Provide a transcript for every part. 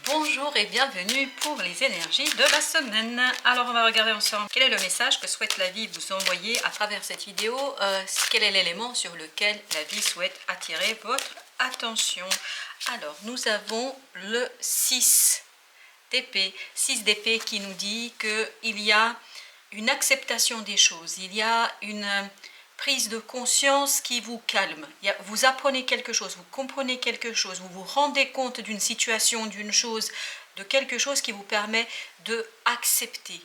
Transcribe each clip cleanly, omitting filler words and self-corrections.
Bonjour et bienvenue pour les énergies de la semaine. Alors on va regarder ensemble quel est le message que souhaite la vie vous envoyer à travers cette vidéo. Quel est l'élément sur lequel la vie souhaite attirer votre attention. Alors nous avons le 6 d'épée. 6 d'épée qui nous dit qu'il y a une acceptation des choses. Il y a une prise de conscience qui vous calme. Vous apprenez quelque chose, vous comprenez quelque chose, vous vous rendez compte d'une situation, d'une chose, de quelque chose qui vous permet d'accepter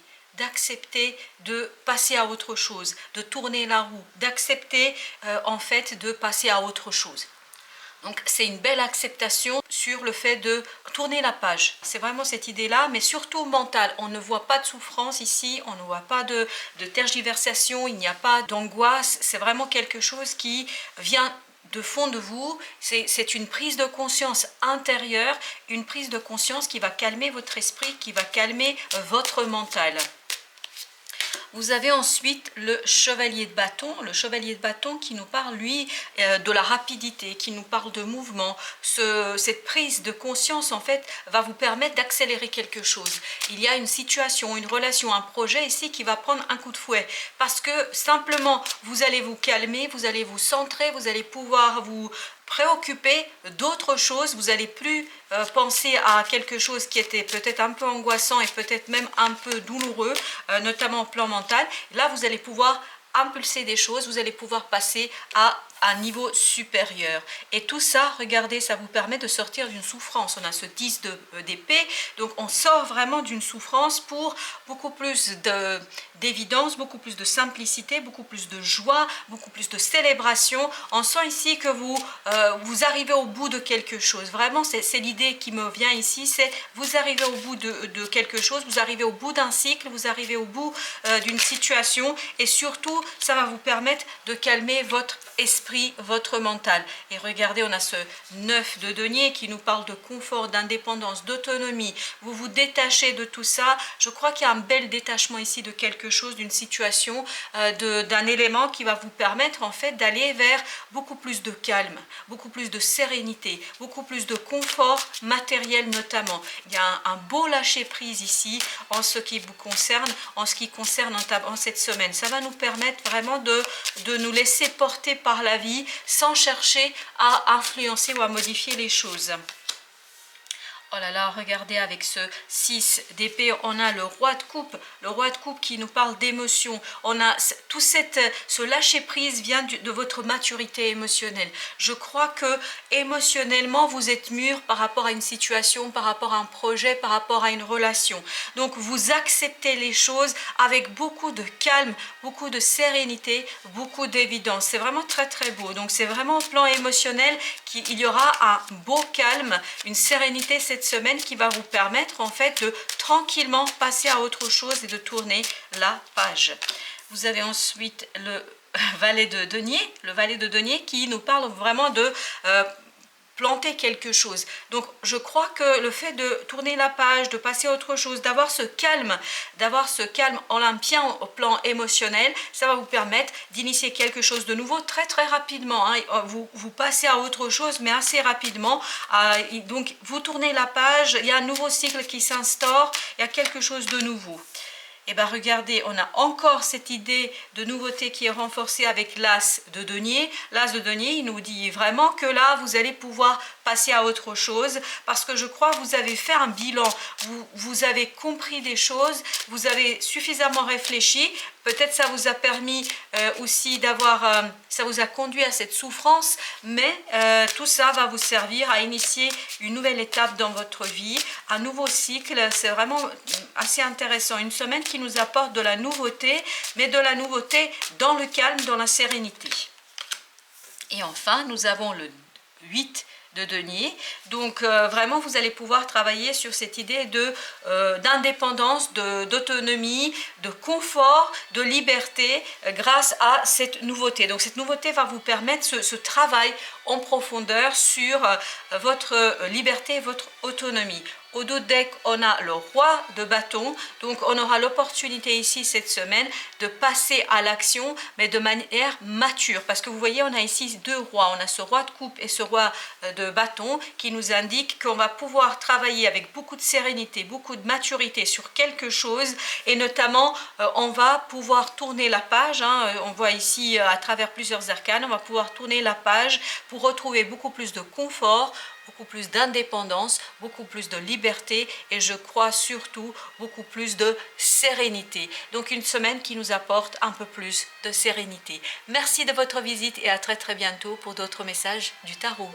de passer à autre chose, de tourner la roue, d'accepter en fait de passer à autre chose. Donc c'est une belle acceptation sur le fait de tourner la page. C'est vraiment cette idée-là, mais surtout mentale. On ne voit pas de souffrance ici, on ne voit pas de tergiversation, il n'y a pas d'angoisse. C'est vraiment quelque chose qui vient de fond de vous. C'est une prise de conscience intérieure, une prise de conscience qui va calmer votre esprit, qui va calmer votre mental. Vous avez ensuite le chevalier de bâton qui nous parle, lui, de la rapidité, qui nous parle de mouvement. Cette prise de conscience, en fait, va vous permettre d'accélérer quelque chose. Il y a une situation, une relation, un projet ici qui va prendre un coup de fouet. Parce que simplement, vous allez vous calmer, vous allez vous centrer, vous allez pouvoir vous préoccupé d'autres choses, vous n'allez plus penser à quelque chose qui était peut-être un peu angoissant et peut-être même un peu douloureux, notamment au plan mental. Là, vous allez pouvoir impulser des choses, vous allez pouvoir passer à un niveau supérieur. Et tout ça, regardez, ça vous permet de sortir d'une souffrance. On a ce 10 d'épée, donc on sort vraiment d'une souffrance pour beaucoup plus d'évidence, beaucoup plus de simplicité, beaucoup plus de joie, beaucoup plus de célébration. On sent ici que vous arrivez au bout de quelque chose. Vraiment, c'est l'idée qui me vient ici, c'est vous arrivez au bout de quelque chose, vous arrivez au bout d'un cycle, vous arrivez au bout d'une situation, et surtout, ça va vous permettre de calmer votre esprit, votre mental. Et regardez, on a ce 9 de denier qui nous parle de confort, d'indépendance, d'autonomie. Vous vous détachez de tout ça. Je crois qu'il y a un bel détachement ici de quelque chose, d'une situation, d'un élément qui va vous permettre en fait d'aller vers beaucoup plus de calme, beaucoup plus de sérénité, beaucoup plus de confort matériel notamment. Il y a un beau lâcher prise ici en ce qui vous concerne, en ce qui concerne en cette semaine. Ça va nous permettre vraiment de nous laisser porter par la vie sans chercher à influencer ou à modifier les choses. Oh là là, regardez, avec ce 6 d'épée, on a le roi de coupe qui nous parle d'émotion. On a tout ce lâcher prise vient de votre maturité émotionnelle. Je crois que émotionnellement, vous êtes mûr par rapport à une situation, par rapport à un projet, par rapport à une relation. Donc vous acceptez les choses avec beaucoup de calme, beaucoup de sérénité, beaucoup d'évidence. C'est vraiment très très beau. Donc c'est vraiment au plan émotionnel qu'il y aura un beau calme, une sérénité cette semaine qui va vous permettre en fait de tranquillement passer à autre chose et de tourner la page. Vous avez ensuite le valet de denier qui nous parle vraiment de planter quelque chose. Donc je crois que le fait de tourner la page, de passer à autre chose, d'avoir ce calme olympien au plan émotionnel, ça va vous permettre d'initier quelque chose de nouveau très très rapidement. Vous passez à autre chose mais assez rapidement. Donc vous tournez la page, il y a un nouveau cycle qui s'instaure, il y a quelque chose de nouveau. Et bien regardez, on a encore cette idée de nouveauté qui est renforcée avec l'as de denier. L'as de denier, il nous dit vraiment que là, vous allez pouvoir passer à autre chose, parce que je crois que vous avez fait un bilan, vous avez compris des choses, vous avez suffisamment réfléchi, peut-être ça vous a permis aussi d'avoir, ça vous a conduit à cette souffrance, mais tout ça va vous servir à initier une nouvelle étape dans votre vie, un nouveau cycle. C'est vraiment assez intéressant, une semaine qui nous apporte de la nouveauté, mais de la nouveauté dans le calme, dans la sérénité. Et enfin, nous avons le 8 de denier. Donc vraiment, vous allez pouvoir travailler sur cette idée d'indépendance, d'autonomie, de confort, de liberté grâce à cette nouveauté. Donc cette nouveauté va vous permettre ce travail en profondeur sur votre liberté, votre autonomie. Au dos deck, on a le roi de bâton, donc on aura l'opportunité ici cette semaine de passer à l'action, mais de manière mature, parce que vous voyez, on a ici deux rois, on a ce roi de coupe et ce roi de bâton qui nous indique qu'on va pouvoir travailler avec beaucoup de sérénité, beaucoup de maturité sur quelque chose, et notamment on va pouvoir tourner la page, on voit ici à travers plusieurs arcanes, on va pouvoir tourner la page pour retrouver beaucoup plus de confort, beaucoup plus d'indépendance, beaucoup plus de liberté et je crois surtout beaucoup plus de sérénité. Donc une semaine qui nous apporte un peu plus de sérénité. Merci de votre visite et à très bientôt pour d'autres messages du tarot.